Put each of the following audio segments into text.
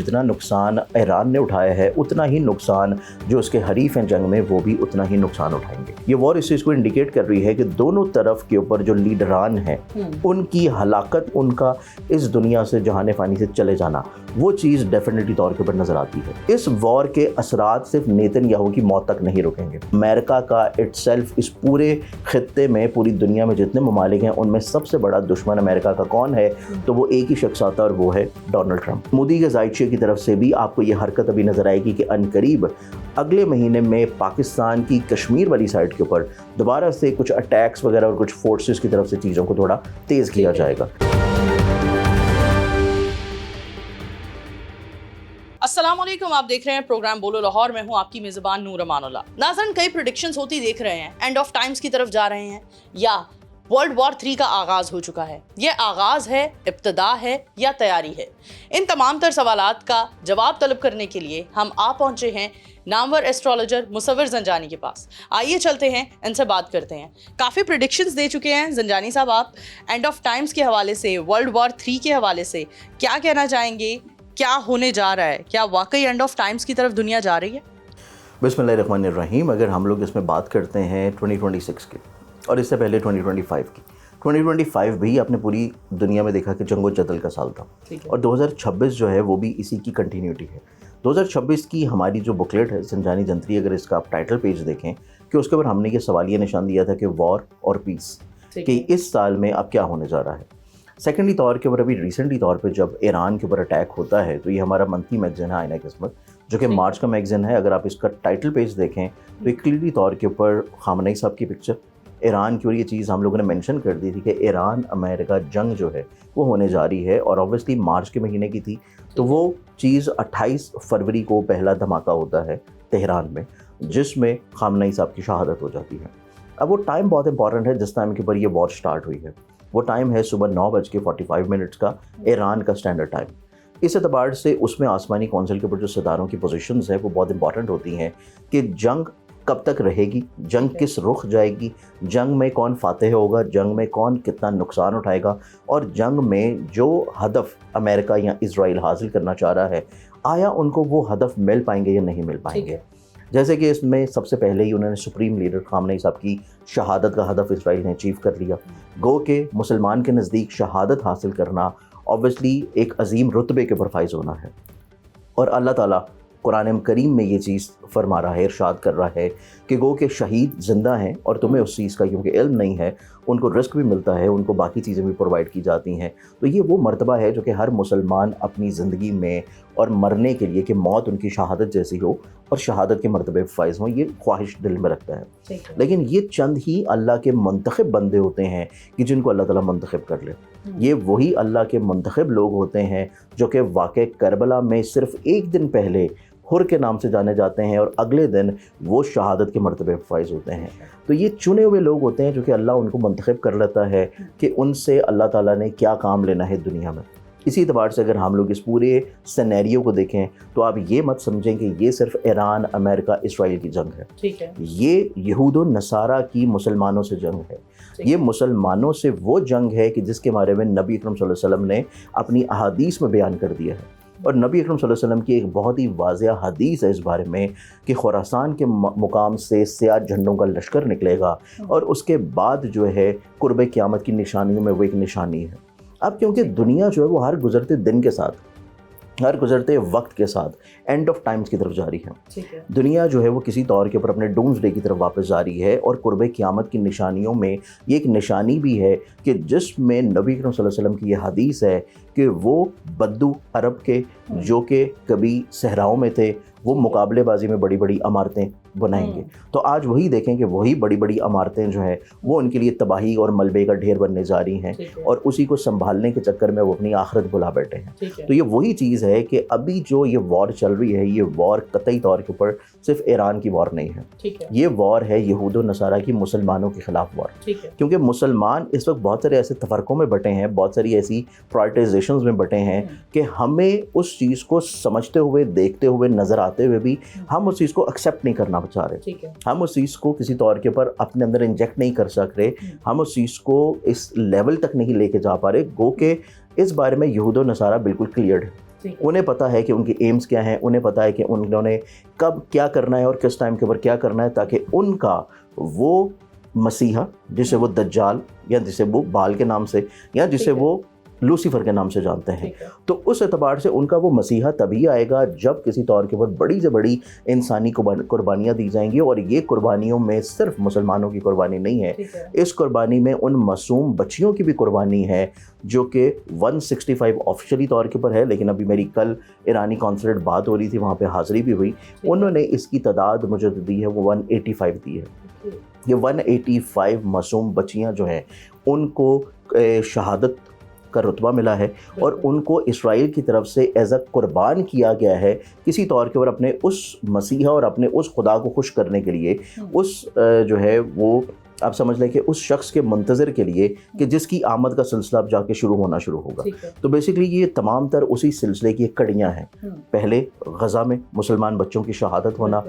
जितना नुकसान ईरान ने उठाया है उतना ही नुकसान जो उसके हरीफ हैं जंग में वो भी उतना ही नुकसान उठाएंगे। ये वॉर इस चीज़ को इंडिकेट कर रही है कि दोनों तरफ के ऊपर जो लीडरान हैं उनकी हलाकत, उनका इस दुनिया से जहान फ़ानी से चले जाना, वो चीज़ डेफिनेटली तौर के ऊपर नज़र आती है। इस वॉर के असरात सिर्फ नेतन्याहू की मौत तक नहीं रुकेंगे। अमेरिका का इटसेल्फ इस पूरे खित्ते में, पूरी दुनिया में जितने ममालिक हैं उनमें सबसे बड़ा दुश्मन अमेरिका का कौन है, तो वो एक ही शख्स आता है और वो है डोनाल्ड ट्रंप। मोदी के ज़ायचे की तरफ से भी आपको ये हरकत अभी नज़र आएगी कि अनकरीब अगले महीने में पाकिस्तान की कश्मीर वाली साइड के ऊपर दोबारा से कुछ अटैक्स वगैरह और कुछ फोर्सेस की तरफ से चीज़ों को थोड़ा तेज़ किया जाएगा। अस्सलाम वालेकुम, आप देख रहे हैं प्रोग्राम बोलो लाहौर। मैं हूं आपकी मेज़बान नूर अमानुल्लाह। नाज़रीन, कई प्रेडिक्शंस होती देख रहे हैं, एंड ऑफ टाइम्स की तरफ जा रहे हैं या वर्ल्ड वॉर 3 का आगाज़ हो चुका है। ये आगाज़ है, इब्तिदा है या तैयारी है? इन तमाम तर सवालात का जवाब तलब करने के लिए हम आ पहुँचे हैं नामवर एस्ट्रोलॉजर मुसव्विर ज़ंजानी के पास। आइए चलते हैं, इनसे बात करते हैं। काफ़ी प्रेडिक्शंस दे चुके हैं ज़ंजानी साहब आप। एंड ऑफ टाइम्स के हवाले से, वर्ल्ड वॉर 3 के हवाले से क्या कहना चाहेंगे? क्या होने जा रहा है? क्या वाकई एंड ऑफ टाइम्स की तरफ दुनिया जा रही है? बिस्मिल्लाहिर्रहमानिर्रहीम। अगर हम लोग इसमें बात करते हैं 2026 की और इससे पहले 2025 की, 2025 भी आपने पूरी दुनिया में देखा कि जंगो जदल का साल था, और 2026 जो है वो भी इसी की कंटिन्यूटी है। 2026 की हमारी जो बुकलेट है ज़ंजानी जंतरी, अगर इसका आप टाइटल पेज देखें कि उसके ऊपर हमने ये सवालिया निशान दिया था कि वॉर और पीस, कि इस साल में अब क्या होने जा रहा है। सेकेंडली तौर के ऊपर अभी रिसेंटली तौर पे जब ईरान के ऊपर अटैक होता है तो ये हमारा मंथली मैगज़ीन है आईना किस्मत, जो कि मार्च का मैगज़ीन है। अगर आप इसका टाइटल पेज देखें तो एक क्लियरली तौर के ऊपर खामनेई साहब की पिक्चर, ईरान की, और ये चीज़ हम लोगों ने मेंशन कर दी थी कि ईरान अमेरिका जंग जो है वो होने जा रही है, और ऑब्वियसली मार्च के महीने की थी। तो वो चीज़ 28 फरवरी को पहला धमाका होता है तेहरान में, जिसमें खामनेई साहब की शहादत हो जाती है। अब वो टाइम बहुत इंपॉर्टेंट है जिस टाइम के ऊपर ये वॉर स्टार्ट हुई है। वो टाइम है सुबह 9:45 का ईरान का स्टैंडर्ड टाइम। इस एतबार से उसमें आसमानी कौंसिल के ऊपर जो सितारों की पोजीशंस है वो बहुत इंपॉर्टेंट होती हैं कि जंग कब तक रहेगी, जंग किस रुख जाएगी, जंग में कौन फातेह होगा, जंग में कौन कितना नुकसान उठाएगा, और जंग में जो हदफ अमेरिका या इजराइल हासिल करना चाह रहा है, आया उनको वो हदफ मिल पाएंगे या नहीं मिल पाएंगे। जैसे कि इसमें सबसे पहले ही उन्होंने सुप्रीम लीडर खामनेई साहब की शहादत का हदफ इजराइल ने अचीव कर लिया। गो के मुसलमान के नज़दीक शहादत हासिल करना ऑब्वियसली एक अजीम रुतबे के ऊपर फाइज होना है, और अल्लाह ताला कुरान करीम में ये चीज़ फरमा रहा है, इरशाद कर रहा है कि गो के शहीद ज़िंदा हैं और तुम्हें उस चीज़ का क्योंकि इल्म नहीं है, उनको रिस्क भी मिलता है, उनको बाकी चीज़ें भी प्रोवाइड की जाती हैं। तो ये वो मर्तबा है जो कि हर मुसलमान अपनी ज़िंदगी में और मरने के लिए कि मौत उनकी शहादत जैसी हो और शहादत के मर्तबे फ़ाइज़ हों, ये ख्वाहिश दिल में रखता है। लेकिन ये चंद ही अल्लाह के मुंतखब बंदे होते हैं कि जिनको अल्लाह ताला मुंतखब कर ले। ये वही अल्लाह के मुंतखब लोग होते हैं जो कि वाक़े करबला में सिर्फ़ एक दिन पहले हुर के नाम से जाने जाते हैं और अगले दिन वो शहादत के मर्तबे फाइज होते हैं। तो ये चुने हुए लोग होते हैं जो कि अल्लाह उनको मुंतखब कर लेता है कि उनसे अल्लाह ताला ने क्या काम लेना है दुनिया में। इसी एतबार से अगर हम लोग इस पूरे सिनेरियो को देखें तो आप ये मत समझें कि ये सिर्फ ईरान, अमेरिका, इसराइल की जंग है। ठीक है, ये यहूद और नसारा की मुसलमानों से जंग है। ये मुसलमानों से वो जंग है कि जिसके बारे में नबी अकरम सल्लल्लाहु अलैहि वसल्लम ने अपनी अहादीस में बयान कर दिया है। और नबी अकरम सल्लल्लाहु अलैहि वसल्लम की एक बहुत ही वाज़िह हदीस है इस बारे में कि खुरासान के मुकाम से सियाह झंडों का लश्कर निकलेगा, और उसके बाद जो है कुर्ब क़यामत की निशानियों में वो एक निशानी है। अब क्योंकि दुनिया जो है वो हर गुज़रते दिन के साथ, हर गुज़रते वक्त के साथ एंड ऑफ टाइम्स की तरफ जा रही है। दुनिया जो है वो किसी तौर के ऊपर अपने डूम्सडे की तरफ वापस जा रही है, और कुर्ब क़यामत की निशानियों में ये एक निशानी भी है कि जिसमें नबी अकरम सल्लल्लाहु अलैहि वसल्लम की ये हदीस है कि वो बद्दू अरब के जो कि कभी सहराओं में थे, वो मुकाबलेबाजी में बड़ी बड़ी इमारतें बनाएंगे। तो आज वही देखें कि वही बड़ी बड़ी इमारतें जो हैं वो उनके लिए तबाही और मलबे का ढेर बनने जा रही हैं, और उसी को संभालने के चक्कर में वो अपनी आखिरत भुला बैठे हैं। तो ये वही चीज़ है कि अभी जो ये वॉर चल रही है, ये वॉर कतई तौर के ऊपर सिर्फ ईरान की वॉर नहीं है, ये वॉर है यहूद और नसारा की मुसलमानों के खिलाफ वॉर। क्योंकि मुसलमान इस वक्त बहुत सारे ऐसे तफरकों में बटे हैं, बहुत सारी ऐसी प्रायोरिटाइजेशंस में बटे हैं कि हमें उस चीज़ को समझते हुए, देखते हुए, नज़र आते हुए भी हम उस चीज़ को एक्सेप्ट नहीं करना चाह रहे। हम उस चीज़ को किसी तौर के ऊपर अपने अंदर इंजेक्ट नहीं कर सक रहे, हम उस चीज़ को इस लेवल तक नहीं लेके जा पा रहे। गो के इस बारे में यहूद और नसारा बिल्कुल क्लियर है انہیں پتہ ہے کہ ان کے ایمز کیا ہیں, انہیں پتہ ہے کہ انہوں نے کب کیا کرنا ہے اور کس ٹائم کے اوپر کیا کرنا ہے, تاکہ ان کا وہ مسیحا جسے وہ دجال یا جسے وہ بال کے نام سے یا جسے وہ لوسیفر کے نام سے جانتے ہیں, تو اس اعتبار سے ان کا وہ مسیحا تبھی آئے گا جب کسی طور کے اوپر بڑی سے بڑی انسانی قربانیاں دی جائیں گی. اور یہ قربانیوں میں صرف مسلمانوں کی قربانی نہیں ہے, اس قربانی میں ان معصوم بچیوں کی بھی قربانی ہے جو کہ 165 آفیشلی طور کے اوپر ہے, لیکن ابھی میری کل ایرانی کانسلیٹ بات ہو رہی تھی, وہاں پہ حاضری بھی ہوئی, انہوں نے اس کی تعداد مجھے دی ہے وہ 185 دی ہے. یہ 185 معصوم بچیاں جو ہیں ان کو شہادت کا رتبہ ملا ہے اور ان کو اسرائیل کی طرف سے ایز اے قربان کیا گیا ہے کسی طور کے اوپر اپنے اس مسیحا اور اپنے اس خدا کو خوش کرنے کے لیے, اس جو ہے وہ آپ سمجھ لیں کہ اس شخص کے منتظر کے لیے کہ جس کی آمد کا سلسلہ اب جا کے شروع ہونا شروع ہوگا. تو بیسیکلی یہ تمام تر اسی سلسلے کی کڑیاں ہیں. پہلے غزہ میں مسلمان بچوں کی شہادت ہونا,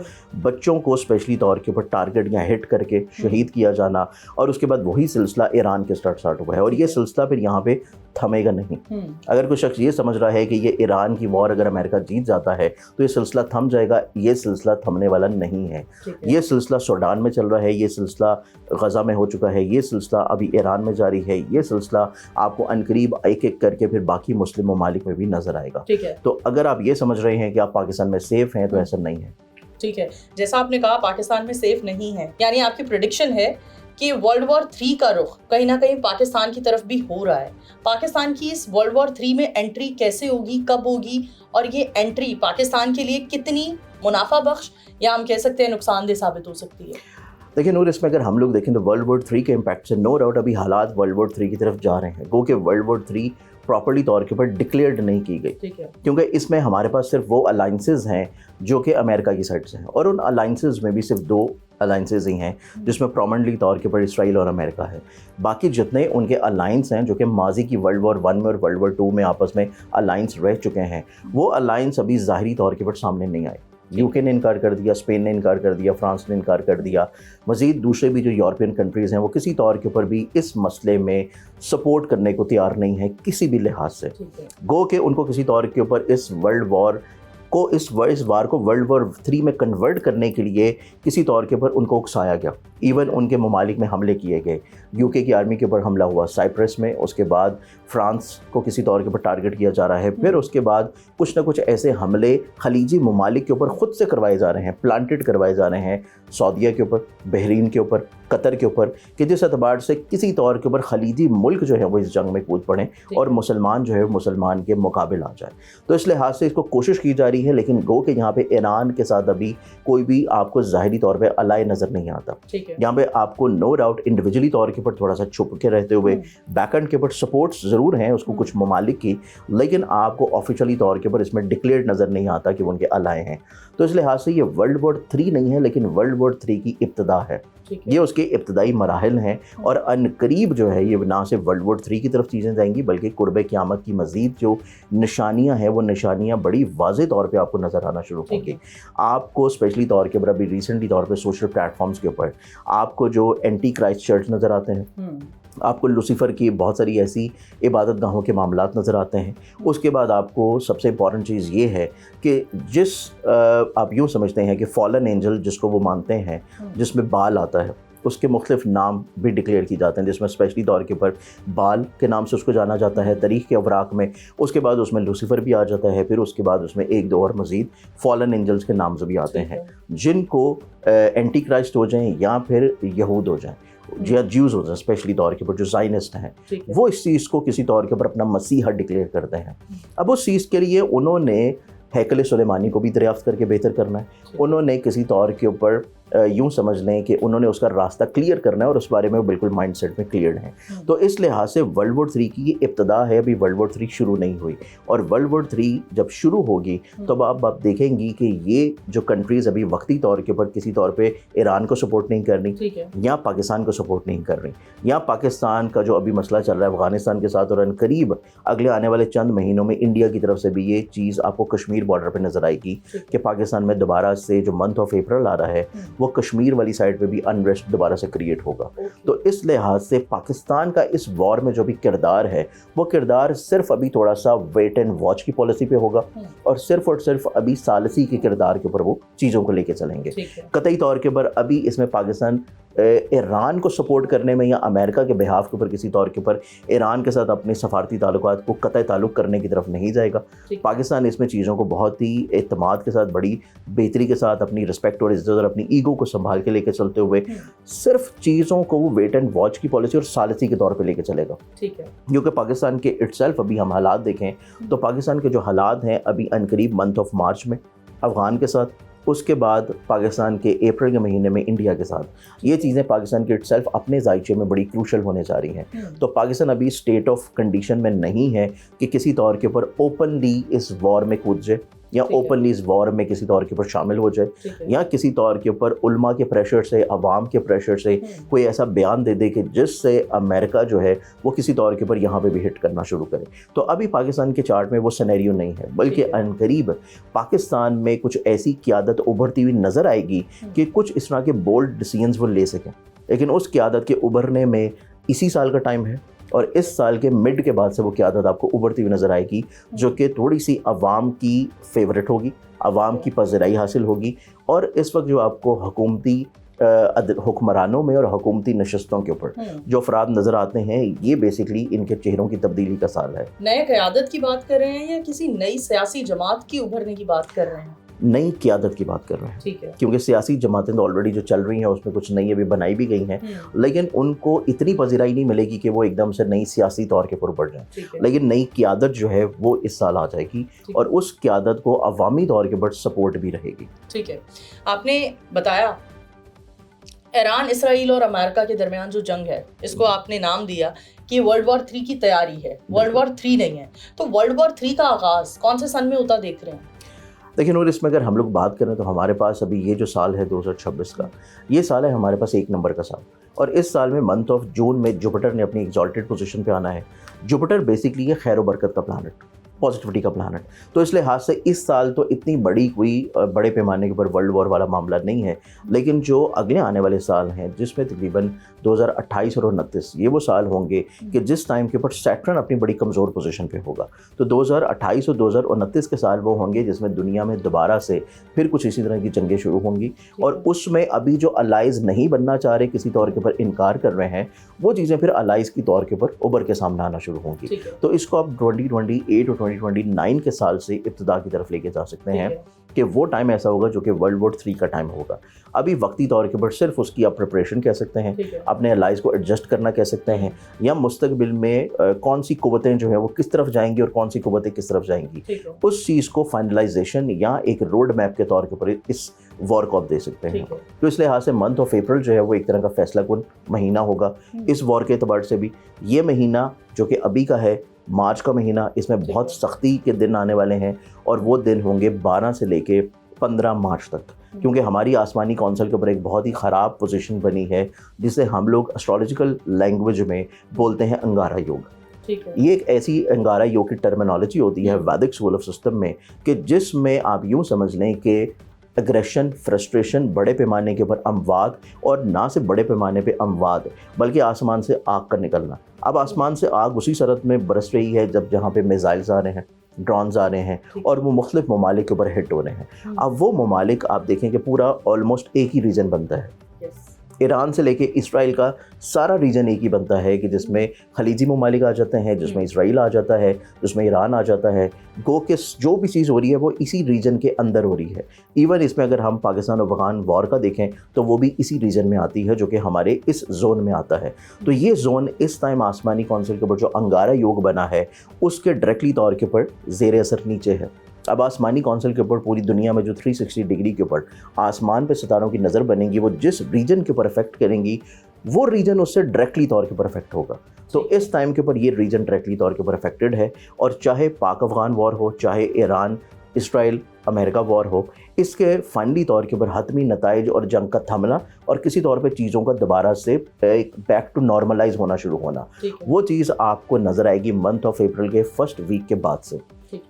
بچوں کو اسپیشلی طور کے اوپر ٹارگٹ یا ہٹ کر کے شہید کیا جانا, اور اس کے بعد وہی سلسلہ ایران کے سٹارٹ ہوا ہے. اور یہ سلسلہ پھر یہاں پہ تھمے گا نہیں. اگر کوئی شخص یہ سمجھ رہا ہے کہ یہ ایران کی وار اگر امریکہ جیت جاتا ہے تو یہ سلسلہ تھم جائے گا, یہ سلسلہ تھمنے والا نہیں ہے. یہ سلسلہ سوڈان میں چل رہا ہے, یہ سلسلہ غزہ میں ہو چکا ہے, یہ سلسلہ ابھی ایران میں جاری ہے, یہ سلسلہ آپ کو عنقریب ایک ایک کر کے پھر باقی مسلم ممالک میں بھی نظر آئے گا. تو اگر آپ یہ سمجھ رہے ہیں کہ آپ پاکستان میں سیف ہیں تو ایسا نہیں ہے. ٹھیک ہے, جیسا آپ نے کہا پاکستان میں سیف نہیں ہے, یعنی آپ کی پریڈکشن ہے کہ ورلڈ وار 3 کا رخ کہیں نہ کہیں پاکستان کی طرف بھی ہو رہا ہے. پاکستان کی اس ورلڈ وار 3 میں انٹری کیسے ہوگی, کب ہوگی, اور یہ انٹری پاکستان کے لیے کتنی منافع بخش یا ہم کہہ سکتے ہیں نقصان دہ ثابت ہو سکتی ہے؟ دیکھیں نور, اس میں اگر ہم لوگ دیکھیں تو ورلڈ وار 3 کے امپیکٹ سے نو ڈاؤٹ ابھی حالات ورلڈ وار 3 کی طرف جا رہے ہیں, گو کہ ورلڈ وار 3 پراپرلی طور کے اوپر ڈکلیئرڈ نہیں کی گئی, کیونکہ اس میں ہمارے پاس صرف وہ الائنسز ہیں جو کہ امریکہ کی سائڈ سے ہیں, اور ان الائنسز میں بھی صرف 2 الائنسز ہی ہیں جس میں پرومنٹلی طور کے اوپر اسرائیل اور امریکہ ہے. باقی جتنے ان کے الائنس ہیں جو کہ ماضی کی ورلڈ وار 1 میں اور ورلڈ وار 2 میں آپس میں الائنس رہ چکے ہیں, وہ الائنس ابھی ظاہری طور کے اوپر سامنے نہیں آئے. یو کے نے انکار کر دیا, اسپین نے انکار کر دیا, فرانس نے انکار کر دیا, مزید دوسرے بھی جو یورپین کنٹریز ہیں وہ کسی طور کے اوپر بھی اس مسئلے میں سپورٹ کرنے کو تیار نہیں ہے کسی بھی لحاظ سے. گو کہ ان کو کسی طور کے اوپر اس ورلڈ وار کو اس وار کو ورلڈ وار 3 میں کنورٹ کرنے کے لیے کسی طور کے اوپر ان کو اکسایا گیا. ایون ان کے ممالک میں حملے کیے گئے, یو کے کی آرمی کے اوپر حملہ ہوا سائپرس میں, اس کے بعد فرانس کو کسی طور کے اوپر ٹارگٹ کیا جا رہا ہے, پھر اس کے بعد کچھ نہ کچھ ایسے حملے خلیجی ممالک کے اوپر خود سے کروائے جا رہے ہیں, پلانٹڈ کروائے جا رہے ہیں, سعودیہ کے اوپر, بحرین کے اوپر, قطر کے اوپر, کہ جس اعتبار سے کسی طور کے اوپر خلیجی ملک جو ہے وہ اس جنگ میں کود پڑیں اور مسلمان جو ہے مسلمان کے مقابل آ جائے. تو اس لحاظ سے اس کو کوشش کی جا رہی ہے, لیکن گو کہ یہاں پہ ایران کے ساتھ ابھی کوئی بھی آپ کو ظاہری طور پہ الائے نظر نہیں آتا. یہاں پہ آپ کو نو ڈاؤٹ انڈیویجولی طور کے اوپر تھوڑا سا چھپ کے رہتے ہوئے بیک اینڈ کے اوپر سپورٹس ضرور ہیں اس کو کچھ ممالک کی, لیکن آپ کو آفیشلی طور کے اوپر اس میں ڈکلیئرڈ نظر نہیں آتا کہ وہ ان کے الائے ہیں. تو اس لحاظ سے یہ ورلڈ وار 3 نہیں ہے, لیکن ورلڈ وار 3 کی ابتدا ہے. یہ اس کے ابتدائی مراحل ہیں, اور ان قریب جو ہے یہ نہ صرف ورلڈ وار 3 کی طرف چیزیں جائیں گی بلکہ قرب قیامت کی مزید جو نشانیاں ہیں وہ نشانیاں بڑی واضح طور پہ آپ کو نظر آنا شروع ہوں گی. آپ کو اسپیشلی طور کے اوپر ابھی ریسنٹلی طور پہ سوشل پلیٹ فارمس کے اوپر آپ کو جو اینٹی کرائسٹ چرچ نظر آتے ہیں, آپ کو لوسیفر کی بہت ساری ایسی عبادت گاہوں کے معاملات نظر آتے ہیں. اس کے بعد آپ کو سب سے امپورٹنٹ چیز یہ ہے کہ جس آپ یوں سمجھتے ہیں کہ فالن اینجل جس کو وہ مانتے ہیں, جس میں بال آتا ہے, اس کے مختلف نام بھی ڈکلیئر کی جاتے ہیں, جس میں اسپیشلی طور کے اوپر بال کے نام سے اس کو جانا جاتا ہے تاریخ کے اوراق میں. اس کے بعد اس میں لوسیفر بھی آ جاتا ہے, پھر اس کے بعد اس میں 1-2 اور مزید فالن اینجلز کے نام بھی آتے ہیں جن کو اینٹی کرائسٹ ہو جائیں یا پھر یہود ہو جائیں یا جیوز ہو جائیں, اسپیشلی طور کے اوپر جو زائنسٹ ہیں وہ اس چیز کو کسی طور کے اوپر اپنا مسیحا ڈکلیئر کرتے ہیں. اب اس چیز کے لیے انہوں نے ہیکل سلیمانی کو بھی دریافت کر کے بہتر کرنا ہے, انہوں نے کسی طور کے اوپر یوں سمجھ لیں کہ انہوں نے اس کا راستہ کلیئر کرنا ہے اور اس بارے میں بالکل مائنڈ سیٹ میں کلیئرڈ ہیں. تو اس لحاظ سے ورلڈ وار 3 کی ابتدا ہے, ابھی ورلڈ وار 3 شروع نہیں ہوئی, اور ورلڈ وار 3 جب شروع ہوگی تو آپ دیکھیں گی کہ یہ جو کنٹریز ابھی وقتی طور کے اوپر کسی طور پہ ایران کو سپورٹ نہیں کر رہی یا پاکستان کو سپورٹ نہیں کر رہی, یا پاکستان کا جو ابھی مسئلہ چل رہا ہے افغانستان کے ساتھ, اور ان قریب اگلے آنے والے چند مہینوں میں انڈیا کی طرف سے بھی یہ چیز آپ کو کشمیر بارڈر پہ نظر آئے گی کہ پاکستان میں دوبارہ سے جو منتھ آف اپریل آ رہا ہے وہ کشمیر والی سائڈ پہ بھی انریسٹ دوبارہ سے کریٹ ہوگا. تو اس لحاظ سے پاکستان کا اس وار میں جو بھی کردار ہے وہ کردار صرف ابھی تھوڑا سا ویٹ اینڈ واچ کی پالیسی پہ ہوگا اور صرف ابھی ثالثی کے کردار کے اوپر وہ چیزوں کو لے کے چلیں گے. قطعی طور کے اوپر ابھی اس میں پاکستان ایران کو سپورٹ کرنے میں یا امریکہ کے بہاف کے اوپر کسی طور کے اوپر ایران کے ساتھ اپنے سفارتی تعلقات کو قطع تعلق کرنے کی طرف نہیں جائے گا. پاکستان اس میں چیزوں کو بہت ہی اعتماد کے ساتھ بڑی بہتری کے ساتھ اپنی رسپیکٹ اور عزت اور اپنی ایگو کو سنبھال کے لے کے چلتے ہوئے صرف چیزوں کو وہ ویٹ اینڈ واچ کی پالیسی اور ثالثی کے طور پہ لے کے چلے گا. کیونکہ پاکستان کے اٹ سیلف ابھی ہم حالات دیکھیں تو پاکستان کے جو حالات ہیں ابھی عنقریب منتھ آف مارچ میں افغان کے ساتھ, اس کے بعد پاکستان کے اپریل کے مہینے میں انڈیا کے ساتھ, یہ چیزیں پاکستان کے اٹ سیلف اپنے ذائچے میں بڑی کروشل ہونے جا رہی ہیں. تو پاکستان ابھی اسٹیٹ آف کنڈیشن میں نہیں ہے کہ کسی طور کے اوپر اوپنلی اس وار میں کود جائے یا اوپنلی اس وار میں کسی طور کے اوپر شامل ہو جائے یا کسی طور کے اوپر علماء کے پریشر سے, عوام کے پریشر سے کوئی ایسا بیان دے دے کہ جس سے امریکہ جو ہے وہ کسی طور کے اوپر یہاں پہ بھی ہٹ کرنا شروع کرے. تو ابھی پاکستان کے چارٹ میں وہ سینیریو نہیں ہے, بلکہ عنقریب پاکستان میں کچھ ایسی قیادت ابھرتی ہوئی نظر آئے گی کہ کچھ اس طرح کے بولڈ ڈیسیژنز وہ لے سکیں. لیکن اس قیادت کے ابھرنے میں اسی سال کا ٹائم ہے اور اس سال کے مڈ کے بعد سے وہ قیادت آپ کو ابھرتی ہوئی نظر آئے گی جو کہ تھوڑی سی عوام کی فیوریٹ ہوگی, عوام کی پذیرائی حاصل ہوگی. اور اس وقت جو آپ کو حکومتی حکمرانوں میں اور حکومتی نشستوں کے اوپر جو افراد نظر آتے ہیں یہ بیسکلی ان کے چہروں کی تبدیلی کا سال ہے. نئے قیادت کی بات کر رہے ہیں یا کسی نئی سیاسی جماعت کی ابھرنے کی بات کر رہے ہیں؟ نئی قیادت کی بات کر رہے ہیں. ٹھیک ہے. کیونکہ سیاسی جماعتیں تو آلریڈی جو چل رہی ہیں اس میں کچھ نئی ابھی بنائی بھی گئی ہیں, لیکن ان کو اتنی پذیرائی نہیں ملے گی کہ وہ ایک دم سے نئی سیاسی طور کے اوپر بڑھ جائیں. لیکن نئی قیادت جو ہے وہ اس سال آ جائے گی اور اس قیادت کو عوامی طور کے اوپر سپورٹ بھی رہے گی. ٹھیک ہے. آپ نے بتایا ایران اسرائیل اور امریکہ کے درمیان جو جنگ ہے اس کو آپ نے نام دیا کہ ورلڈ وار 3 کی تیاری ہے, ورلڈ وار 3 نہیں ہے. تو ورلڈ وار 3 کا آغاز کون سے سن میں ہوتا دیکھ رہے ہیں؟ لیکن اور اس میں اگر ہم لوگ بات کریں تو ہمارے پاس ابھی یہ جو سال ہے 2026 کا, یہ سال ہے ہمارے پاس 1 نمبر کا سال. اور اس سال میں منتھ آف جون میں جوپیٹر نے اپنی ایگزالٹیڈ پوزیشن پہ آنا ہے. جوپیٹر بیسکلی یہ خیر و برکت کا پلانٹ, پازیٹیوٹی کا پلانٹ. تو اس لحاظ سے اس سال تو اتنی بڑی کوئی بڑے پیمانے کے اوپر ورلڈ وار والا معاملہ نہیں ہے. لیکن جو اگلے آنے والے سال ہیں جس میں تقریباً 2028 اور 29 یہ وہ سال ہوں گے کہ جس ٹائم کے اوپر سیٹرن اپنی بڑی کمزور پوزیشن پہ ہوگا. تو 2028 اور 2029 کے سال وہ ہوں گے جس میں دنیا میں دوبارہ سے پھر کچھ اسی طرح کی جنگیں شروع ہوں گی. اور اس میں ابھی جو الائز نہیں بننا چاہ رہے, کسی طور کے اوپر انکار کر رہے ہیں, وہ چیزیں پھر الائز کی طور کے اوپر ابھر کے سامنے آنا شروع ہوں گی. تو اس کو آپ 2028 اور 2029 کے سال سے ابتدا کی طرف لے کے جا سکتے ہیں کہ وہ ٹائم ایسا ہوگا جو کہ ورلڈ وار 3 کا ٹائم ہوگا. ابھی وقتی طور کے اوپر صرف اس کی آپ پریپریشن کہہ سکتے ہیں, اپنے الائز کو ایڈجسٹ کرنا کہہ سکتے ہیں, یا مستقبل میں کون سی قوتیں جو ہیں وہ کس طرف جائیں گی اور کون سی قوتیں کس طرف جائیں گی, اس چیز کو فائنلائزیشن یا ایک روڈ میپ کے طور کے اوپر اس وار کو آپ دے سکتے ہیں. تو اس لحاظ سے منتھ آف اپریل جو ہے وہ ایک طرح کا فیصلہ کن مہینہ ہوگا اس وار کے اعتبار سے بھی. یہ مہینہ جو کہ ابھی کا ہے مارچ کا مہینہ, اس میں بہت سختی کے دن آنے والے ہیں اور وہ دن ہوں گے 12 سے لے کے 15 مارچ تک. کیونکہ ہماری آسمانی کونسل کے اوپر ایک بہت ہی خراب پوزیشن بنی ہے جسے ہم لوگ اسٹرالوجیکل لینگویج میں بولتے ہیں انگارا یوگ. یہ ایک ایسی انگارا یوگ کی ٹرمینالوجی ہوتی ہے ویدک اسکول آف سسٹم میں کہ جس میں آپ یوں سمجھ لیں کہ اگریشن, فرسٹریشن, بڑے پیمانے کے اوپر اموات, اور نہ صرف بڑے پیمانے پہ اموات بلکہ آسمان سے آگ کا نکلنا. اب آسمان سے آگ اسی صورت میں برس رہی ہے جب جہاں پہ میزائلز آ رہے ہیں, ڈرونز آ رہے ہیں اور وہ مختلف ممالک کے اوپر ہٹ ہو رہے ہیں. اب وہ ممالک آپ دیکھیں کہ پورا آلموسٹ ایک ہی ریجن بنتا ہے. ایران سے لے کے اسرائیل کا سارا ریجن ایک ہی بنتا ہے کہ جس میں خلیجی ممالک آ جاتے ہیں, جس میں اسرائیل آ جاتا ہے, جس میں ایران آ جاتا ہے. گو کہ جو بھی چیز ہو رہی ہے وہ اسی ریجن کے اندر ہو رہی ہے. ایون اس میں اگر ہم پاکستان اور افغان وار کا دیکھیں تو وہ بھی اسی ریجن میں آتی ہے جو کہ ہمارے اس زون میں آتا ہے. تو یہ زون اس ٹائم آسمانی کونسل کے اوپر جو انگارا یوگ بنا ہے اس کے ڈائریکٹلی طور کے اوپر زیر اثر نیچے ہے. اب آسمانی کونسل کے اوپر پوری دنیا میں جو 360 ڈگری کے اوپر آسمان پہ ستاروں کی نظر بنے گی, وہ جس ریجن کے اوپر افیکٹ کریں گی وہ ریجن اس سے ڈائریکٹلی طور کے اوپر افیکٹ ہوگا. تو اس ٹائم کے اوپر یہ ریجن ڈائریکٹلی طور کے اوپر افیکٹڈ ہے. اور چاہے پاک افغان وار ہو, چاہے ایران اسرائیل अमेरिका वॉर हो, इसके फाइनली तौर के ऊपर हतमी नताइज और जंग का थमना और किसी तौर पे चीज़ों का दोबारा से एक बैक टू नॉर्मलाइज होना शुरू होना, वो चीज़ आपको नज़र आएगी मंथ ऑफ अप्रैल के फर्स्ट वीक के बाद से,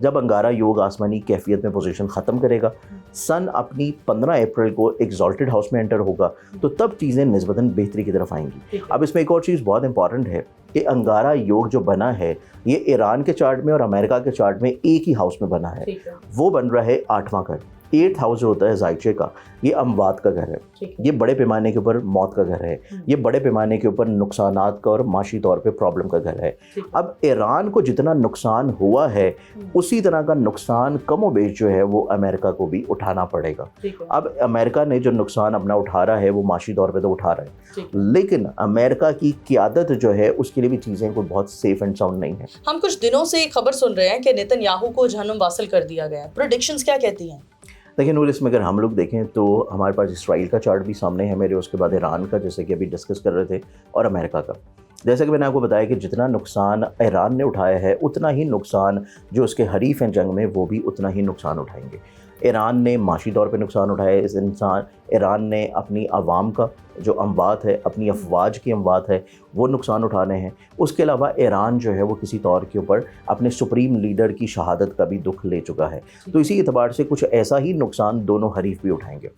जब अंगारा योग आसमानी कैफियत में पोजीशन ख़त्म करेगा, सन अपनी 15 अप्रैल को एग्जॉल्टेड हाउस में एंटर होगा, तो तब चीज़ें निस्बतन बेहतरी की तरफ आएंगी। अब इसमें एक और चीज़ बहुत इंपॉर्टेंट है कि अंगारा योग जो बना है ये ईरान के चार्ट में और अमेरिका के चार्ट में एक ही हाउस में बना है। वो बन रहा है 8वां घर। 8th हाउस जो होता है ज़ाइचे का, ये अमवात का घर है, ये बड़े पैमाने के ऊपर मौत का घर है, ये बड़े पैमाने के ऊपर नुकसानात का और माशी तौर पे प्रॉब्लम का घर है। अब ईरान को जितना नुकसान हुआ है उसी तरह का नुकसान कमो बेश जो है वो अमेरिका को भी उठाना पड़ेगा। अब अमेरिका ने जो नुकसान अपना उठा रहा है वो माशी तौर पे तो उठा रहा है, लेकिन अमेरिका की क़ियादत जो है उसके लिए भी चीज़ें कोई बहुत सेफ एंड साउंड नहीं है। हम कुछ दिनों से खबर सुन रहे हैं कि नेतन्याहू को जहन्नुम वासिल कर दिया गया। प्रेडिक्शंस क्या कहती हैं? देखिए नूर, इसमें अगर हम लोग देखें तो हमारे पास इसराइल का चार्ट भी सामने है मेरे, उसके बाद ईरान का जैसे कि अभी डिस्कस कर रहे थे, और अमेरिका का। जैसे कि मैंने आपको बताया कि जितना नुकसान ईरान ने उठाया है उतना ही नुकसान जो उसके हरीफ हैं जंग में वो भी उतना ही नुकसान उठाएंगे। ईरान ने माशी तौर पे नुकसान उठाया है, ईरान ने अपनी आवाम का जो अमवात है, अपनी अफवाज की अमवात है, वो नुकसान उठाने हैं। उसके अलावा ईरान जो है वो किसी तौर के ऊपर अपने सुप्रीम लीडर की शहादत का भी दुख ले चुका है, तो इसी एतबार से कुछ ऐसा ही नुकसान दोनों हरीफ भी उठाएंगे।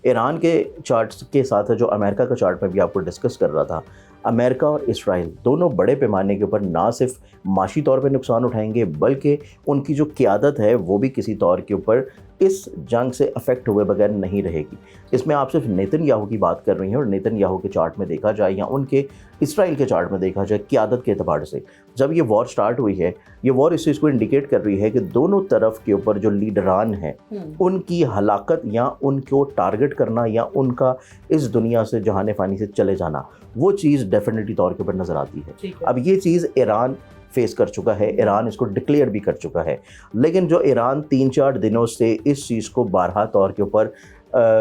ईरान के चार्ट्स के साथ जो अमेरिका का चार्ट में भी आपको डिस्कस कर रहा था, अमेरिका और इसराइल दोनों बड़े पैमाने के ऊपर ना सिर्फ माशी तौर पे नुकसान उठाएंगे बल्कि उनकी जो क़ियादत है वो भी किसी तौर के ऊपर इस जंग से अफेक्ट हुए बगैर नहीं रहेगी। इसमें आप सिर्फ नेतन्याहू की बात कर रही हैं, और नेतन्याहू के चार्ट में देखा जाए या उनके इसराइल के चार्ट में देखा जाए क़ियादत के एतबार से, जब ये वॉर स्टार्ट हुई है, ये वॉर इस चीज़ को इंडिकेट कर रही है कि दोनों तरफ के ऊपर जो लीडरान हैं उनकी हलाकत या उनको टारगेट करना या उनका इस दुनिया से जहाने फ़ानी से चले जाना, वो चीज़ डेफिनेटली तौर के ऊपर नज़र आती है। अब ये चीज़ ईरान फेस कर चुका है, ईरान इसको डिक्लेयर भी कर चुका है, लेकिन जो ईरान 3-4 दिनों से इस चीज़ को बारहा तौर के ऊपर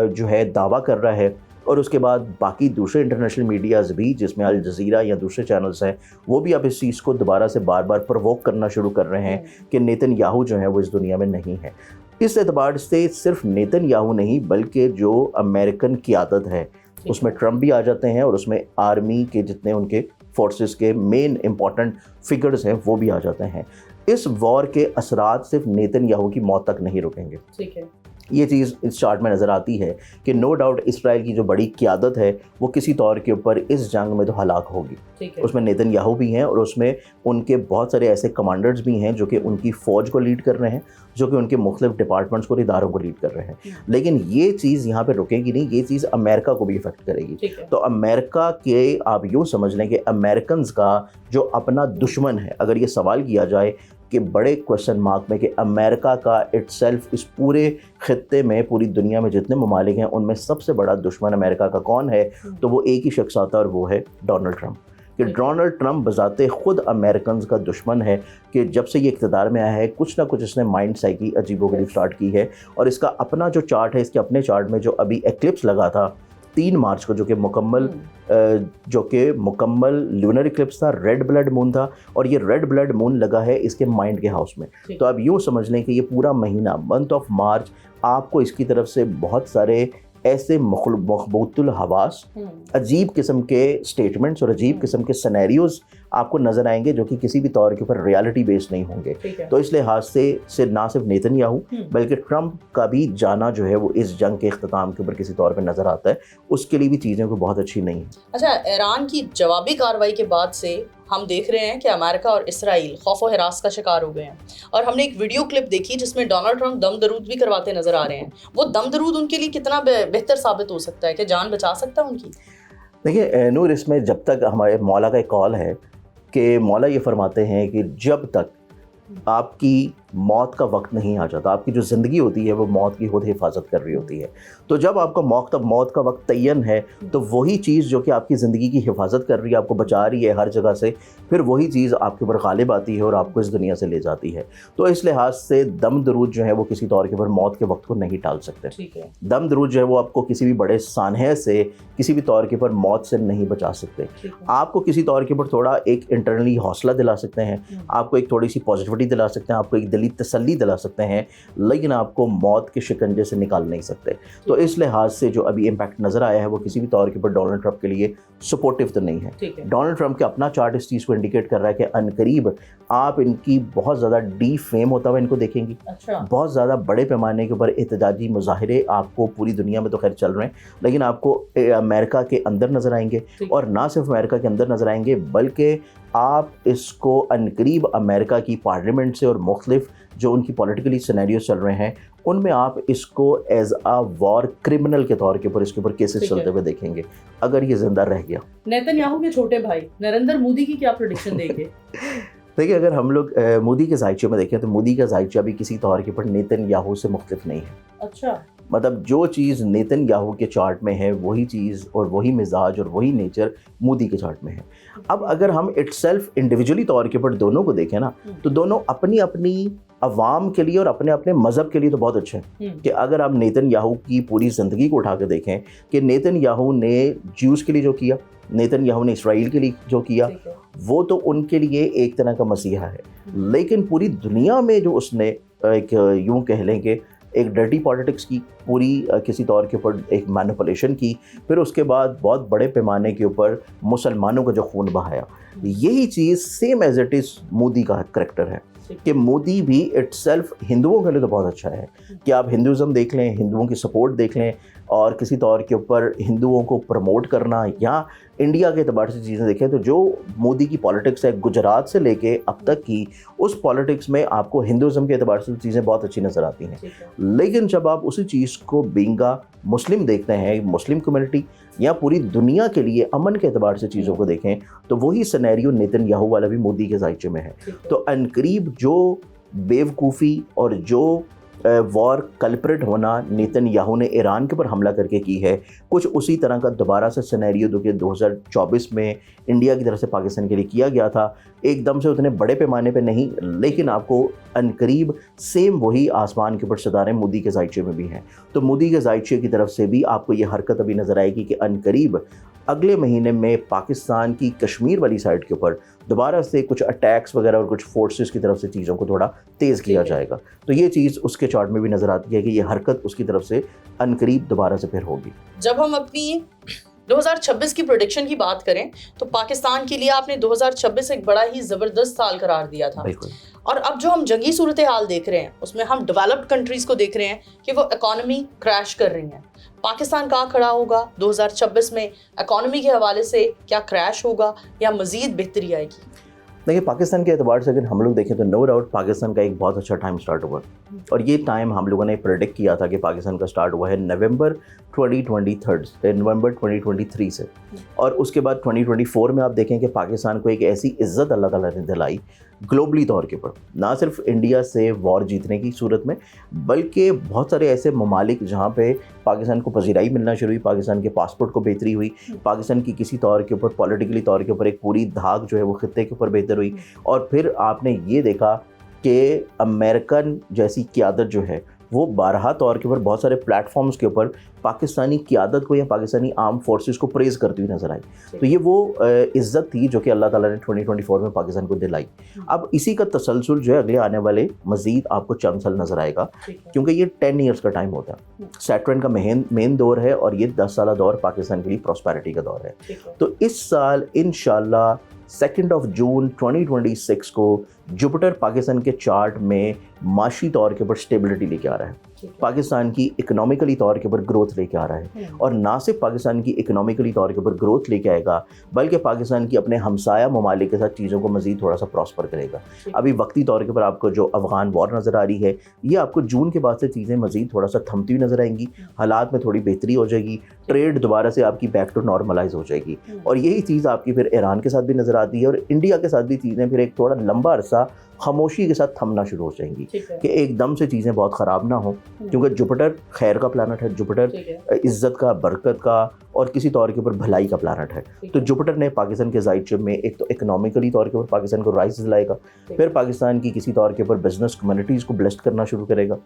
जो है दावा कर रहा है, और उसके बाद बाकी दूसरे इंटरनेशनल मीडियाज़ भी जिसमें अल जज़ीरा या दूसरे चैनल्स हैं वो भी अब इस चीज़ को दोबारा से बार बार प्रवोक करना शुरू कर रहे हैं कि नेतन्याहू जो है वो इस दुनिया में नहीं है। इस एतबार से सिर्फ नेतन्याहू नहीं बल्कि जो अमेरिकन क़ियादत है उसमें ट्रम्प भी आ जाते हैं, और उसमें आर्मी के जितने उनके फोर्सेस के मेन इंपॉर्टेंट फिगर्स हैं वो भी आ जाते हैं। इस वॉर के असरात सिर्फ नेतन्याहू की मौत तक नहीं रुकेंगे। ठीक है, ये चीज़ इस चार्ट में नज़र आती है कि नो डाउट इसराइल की जो बड़ी क़ियादत है वो किसी तौर के ऊपर इस जंग में तो हलाक होगी। उसमें नेतन्याहू भी हैं और उसमें उनके बहुत सारे ऐसे कमांडर्स भी हैं जो कि उनकी फ़ौज को लीड कर रहे हैं, जो कि उनके मुख्तलिफ डिपार्टमेंट्स को, इदारों को लीड कर रहे हैं। लेकिन ये चीज़ यहाँ पर रुकेगी नहीं, ये चीज़ अमेरिका को भी इफ़ेक्ट करेगी। तो अमेरिका के आप यूँ समझ लें कि अमेरिकन का जो अपना दुश्मन है, अगर ये सवाल किया जाए कि बड़े क्वेश्चन मार्क में कि अमेरिका का इटसेल्फ इस पूरे खित्ते में, पूरी दुनिया में जितने ममालिक हैं उनमें सबसे बड़ा दुश्मन अमेरिका का कौन है, तो वो एक ही शख्स आता है और वो है डोनाल्ड ट्रंप। कि डोनाल्ड ट्रंप बजाते खुद अमेरिकन का दुश्मन है कि जब से ये इक़्तिदार में आया है कुछ ना कुछ इसने माइंड साइकी अजीबोगरीब स्टार्ट की है, और इसका अपना जो चार्ट है, इसके अपने चार्ट में जो अभी एक्लिप्स लगा था 3 मार्च को, जो कि मुकम्मल लूनर इक्लिप्स था, रेड ब्लड मून था, और ये रेड ब्लड मून लगा है इसके माइंड के हाउस में। तो आप यूँ समझ लें कि ये पूरा महीना, मंथ ऑफ मार्च, आपको इसकी तरफ से बहुत सारे ऐसे मखबूतुल हवास, अजीब किस्म के स्टेटमेंट्स और अजीब किस्म के सिनेरियोज आपको नज़र आएंगे जो कि किसी भी तौर के ऊपर रियलिटी बेस्ड नहीं होंगे। तो इस लिहाज से ना सिर्फ नेतन्याहू बल्कि ट्रंप का भी जाना जो है वो इस जंग के इख्तिताम के ऊपर किसी तौर पर नज़र आता है, उसके लिए भी चीज़ें को बहुत अच्छी नहीं है। अच्छा, ईरान की जवाबी कार्रवाई के बाद से हम देख रहे हैं कि अमेरिका और इसराइल खौफ और हिरास का शिकार हो गए हैं, और हमने एक वीडियो क्लिप देखी जिसमें डोनाल्ड ट्रंप दम दरूद भी करवाते नजर आ रहे हैं। वो दम दरूद उनके लिए कितना बेहतर साबित हो सकता है, कि जान बचा सकता है उनकी? देखिए नूर, इसमें जब तक हमारे मौला का एक कॉल है कि मौला ये फरमाते हैं कि जब तक आपकी मौत का वक्त नहीं आ जाता, आपकी जो ज़िंदगी होती है वो मौत की खुद हिफाजत कर रही होती है। तो जब आपका मौत का वक्त तय्यन है तो वही चीज़ जो कि आपकी ज़िंदगी की हिफाजत कर रही है, आपको बचा रही है हर जगह से, फिर वही चीज़ आपके ऊपर गालिब आती है और आपको इस दुनिया से ले जाती है। तो इस लिहाज से दम दरूद जो है वो किसी तौर के ऊपर मौत के वक्त को नहीं टाल सकते। ठीक है, दम दरूद जो है वो आपको किसी भी बड़े सानहे से, किसी भी तौर के ऊपर मौत से नहीं बचा सकते। आपको किसी तौर के ऊपर थोड़ा एक इंटरनली हौसला दिला सकते हैं, आपको एक थोड़ी सी पॉजिटिविटी दिला सकते हैं, आपको एक तसल्ली दिला सकते हैं, लेकिन आपको मौत के शिकंजे से निकाल नहीं सकते। तो इस लिहाज से जो अभी इम्पैक्ट नज़र आया है वो किसी भी तौर के ऊपर डोनाल्ड ट्रंप के लिए सपोर्टिव तो नहीं है। डोनाल्ड ट्रंप का अपना चार्ट इस चीज़ को इंडिकेट कर रहा है कि अनकरीब आप इनकी बहुत ज़्यादा डी फेम होता हुआ इनको देखेंगी। बहुत ज़्यादा बड़े पैमाने के ऊपर एहतजाजी मुजाहरे आपको पूरी दुनिया में तो खैर चल रहे हैं, लेकिन आपको अमेरिका के अंदर नज़र आएंगे, और ना सिर्फ अमेरिका के अंदर नज़र आएंगे बल्कि आप इसको अनकरीब अमेरिका की पार्लियामेंट से और मुख्तलिफ जो उनकी पॉलिटिकली सिनेरियो चल रहे हैं उनमें आप इसको एज आ वॉर क्रिमिनल के तौर के ऊपर इसके ऊपर केसेस चलते हुए देखेंगे अगर ये जिंदा रह गया। नेतन्याहू के छोटे भाई नरेंद्र मोदी की क्या प्रेडिक्शन देंगे? देखिए, अगर हम लोग मोदी के जायचे में देखें तो मोदी का जायचा भी किसी तौर के ऊपर नेतन्याहू से मुख्तलिफ नहीं है। अच्छा, मतलब जो चीज़ नेतन्याहू के चार्ट में है वही चीज़ और वही मिजाज और वही नेचर मोदी के चार्ट में है। अब अगर हम इटसेल्फ इंडिविजुअली तौर के ऊपर दोनों को देखें ना, तो दोनों अपनी अपनी अवाम के लिए और अपने अपने मज़हब के लिए तो बहुत अच्छे हैं। कि अगर आप नेतन्याहू की पूरी ज़िंदगी को उठा के देखें कि नेतन्याहू ने ज्यूज़ के लिए जो किया, नेतन्याहू ने इसराइल के लिए जो किया, वो तो उनके लिए एक तरह का मसीहा है। लेकिन पूरी दुनिया में जो उसने एक यूँ कह लें कि एक डर्टी पॉलिटिक्स की, पूरी किसी तौर के ऊपर एक मैनिपुलेशन की, फिर उसके बाद बहुत बड़े पैमाने के ऊपर मुसलमानों का जो खून बहाया, यही चीज़ same as it is Modi का करैक्टर है। कि मोदी भी इटसेल्फ हिंदुओं के लिए तो बहुत अच्छा है कि आप हिंदुज़म देख लें, हिंदुओं की सपोर्ट देख लें, और किसी तौर के ऊपर हिंदुओं को प्रमोट करना या इंडिया के एतबार से चीज़ें देखें तो जो मोदी की पॉलिटिक्स है गुजरात से लेके अब तक की, उस पॉलिटिक्स में आपको हिंदुज़म के एतबार से चीज़ें बहुत अच्छी नज़र आती हैं। लेकिन जब आप उसी चीज़ को बींगा मुस्लिम देखते हैं, मुस्लिम कम्युनिटी या पूरी दुनिया के लिए अमन के एतबार से चीज़ों को देखें, तो वही सिनेरियो नेतन्याहू वाला भी मोदी के जायचे में है। तो अनकरीब जो बेवकूफ़ी और जो वॉर कल्प्रिट होना नेतन्याहू ने ईरान के ऊपर हमला करके की है, कुछ उसी तरह का दोबारा से सिनेरियो जो कि 2024 में इंडिया की तरफ से पाकिस्तान के लिए किया गया था, एकदम से उतने बड़े पैमाने पे नहीं, लेकिन आपको अनकरीब सेम वही आसमान के ऊपर सितारे मोदी के जायचे में भी हैं। तो मोदी के जायचे की तरफ से भी आपको ये हरकत अभी नज़र आएगी कि अनकरीब अगले महीने में पाकिस्तान की कश्मीर वाली साइड के ऊपर दोबारा से कुछ अटैक्स वगैरह और कुछ फोर्सेस की तरफ से चीज़ों को थोड़ा तेज़ किया जाएगा। तो ये चीज़ उसके चार्ट में भी नज़र आती है कि ये हरकत उसकी तरफ से अनकरीब दोबारा से फिर होगी। जब हम अपनी 2026 की प्रेडिक्शन की बात करें तो पाकिस्तान के लिए आपने 2026 एक बड़ा ही ज़बरदस्त साल करार दिया था, और अब जो हम जंगी सूरत हाल देख रहे हैं उसमें हम डेवलप्ड कंट्रीज़ को देख रहे हैं कि वो इकॉनमी क्रैश कर रही हैं। पाकिस्तान कहाँ खड़ा होगा 2026 में? इकॉनमी के हवाले से क्या क्रैश होगा या मज़ीद बेहतरी आएगी? देखिए, पाकिस्तान के एतबार से अगर हम लोग देखें तो नो डाउट पाकिस्तान का एक बहुत अच्छा टाइम स्टार्ट हुआ, और ये टाइम हम लोगों ने प्रेडिक्ट किया था कि पाकिस्तान का स्टार्ट हुआ है नवंबर 2023 से, और उसके बाद 2024 में आप देखें कि पाकिस्तान को एक ऐसी इज़्ज़त अल्लाह ताला ने दिलाई ग्लोबली तौर के ऊपर, ना सिर्फ इंडिया से वॉर जीतने की सूरत में, बल्कि बहुत सारे ऐसे ममालिक जहाँ पे पाकिस्तान को पजीराई मिलना शुरू हुई, पाकिस्तान के पासपोर्ट को बेहतरी हुई, पाकिस्तान की किसी तौर के ऊपर पॉलिटिकली तौर के ऊपर एक पूरी धाक जो है वो खित्ते के ऊपर बेहतर हुई। और फिर आपने ये देखा कि अमेरिकन जैसी क़यादत जो है वो बारहा तौर के ऊपर बहुत सारे प्लेटफॉर्म्स के ऊपर पाकिस्तानी क़यादत को या पाकिस्तानी आर्म फोर्सेस को प्रेज़ करती हुई नज़र आई। तो ये वो इज़्ज़त थी जो कि अल्लाह ताला ने 2024 में पाकिस्तान को दिलाई। अब इसी का तसलसल जो है अगले आने वाले मज़ीद आपको चंद साल नज़र आएगा, क्योंकि ये 10 ईयर्स का टाइम होता है। सैटर्न का मेन दौर है और ये 10 साल दौर पाकिस्तान के लिए प्रॉस्पेरिटी का दौर है। तो इस साल इंशाल्लाह 2 जून 2026 को जुपिटर पाकिस्तान के चार्ट में माशी तौर के ऊपर स्टेबिलिटी लेके आ रहा है, पाकिस्तान की इकोनॉमिकली तौर के ऊपर ग्रोथ लेके आ रहा है, और ना सिर्फ पाकिस्तान की इकोनॉमिकली तौर के ऊपर ग्रोथ लेके आएगा बल्कि पाकिस्तान की अपने हमसाया ममालिक के साथ चीज़ों को मज़ीद थोड़ा सा प्रॉस्पर करेगा। अभी वक्ती तौर के ऊपर आपको जो अफ़गान वॉर नज़र आ रही है, ये आपको जून के बाद से चीज़ें मज़ीद थोड़ा सा थमती हुई नज़र आएंगी, हालात में थोड़ी बेहतरी हो जाएगी, ट्रेड दोबारा से आपकी बैक टू नॉर्मलाइज हो जाएगी, और यही चीज़ आपकी फिर ईरान के साथ भी नज़र आती है, और इंडिया के साथ भी चीज़ें फिर एक थोड़ा लंबा अरसा खामोशी के साथ थमना शुरू हो जाएंगी कि एकदम से चीज़ें बहुत ख़राब ना हो, क्योंकि जुपिटर खैर का प्लानट है, जुपिटर इज़्ज़त का, बरकत का और किसी तौर के ऊपर भलाई का प्लानट है। तो जुपिटर ने पाकिस्तान के जायचे में एक तो इकोनॉमिकली तौर के ऊपर पाकिस्तान को राइज दिलाएगा, फिर पाकिस्तान की किसी तौर के ऊपर बिजनेस कम्युनिटीज़ को ब्लेस्ड करना शुरू करेगा,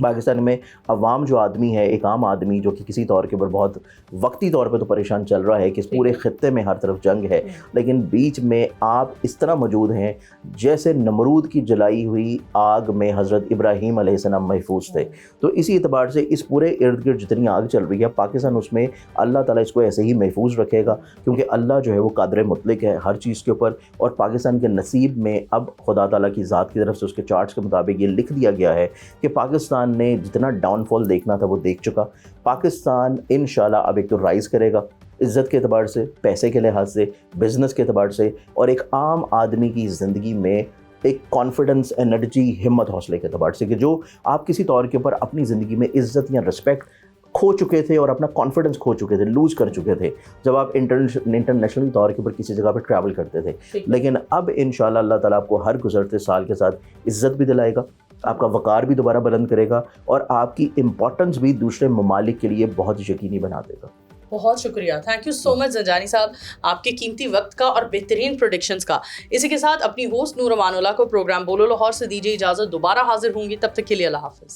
पाकिस्तान में अवाम जो आदमी है, एक आम आदमी जो कि किसी तौर के ऊपर बहुत वक्ती तौर पे तो परेशान चल रहा है कि इस पूरे ख़त्े में हर तरफ जंग है, लेकिन बीच में आप इस तरह मौजूद हैं जैसे नमरूद की जलाई हुई आग में हज़रत इब्राहीम अलैहिस्सलाम महफूज थे। तो इसी एतबार से इस पूरे इर्द गिर्द जितनी आग चल रही है, पाकिस्तान उसमें अल्लाह ताला इसको ऐसे ही महफूज रखेगा, क्योंकि अल्लाह जो है वो कादिर मुतलक है हर चीज़ के ऊपर। और पाकिस्तान के नसीब में अब खुदा ताला की ज़ात की तरफ से उसके चार्ट्स के मुताबिक ये लिख दिया गया है कि पाकिस्तान ने जितना डाउनफॉल देखना था वो देख चुका। पाकिस्तान इंशाल्लाह अब एक तो राइज़ करेगा इज़्ज़त के अतबार से, पैसे के लिहाज से, बिज़नेस के अतबार से, और एक आम आदमी की ज़िंदगी में एक कॉन्फिडेंस, एनर्जी, हिम्मत, हौसले के अतबार से कि जो आप किसी तौर के ऊपर अपनी ज़िंदगी में इज़्ज़त या रिस्पेक्ट खो चुके थे और अपना कॉन्फिडेंस खो चुके थे, लूज़ कर चुके थे जब आप इंटरनेशनल तौर के ऊपर किसी जगह पर ट्रैवल करते थे। लेकिन अब इंशाल्लाह अल्लाह ताला आपको हर गुज़रते साल के साथ इज़्ज़त भी दिलाएगा, आपका वक़ार भी दोबारा बुलंद करेगा और आपकी इम्पोर्टेंस भी दूसरे ममालिक के लिए बहुत यकीनी बना देगा। बहुत शुक्रिया, thank you so much Zanjani साहब, आपके कीमती वक्त का और बेहतरीन प्रोडिक्शंस का। इसी के साथ अपनी होस्ट नूर अमानुल्लाह को प्रोग्राम बोलो लाहौर से दीजिए इजाज़त। दोबारा हाजिर होंगी, तब तक के लिए अल्लाह हाफ़िज़।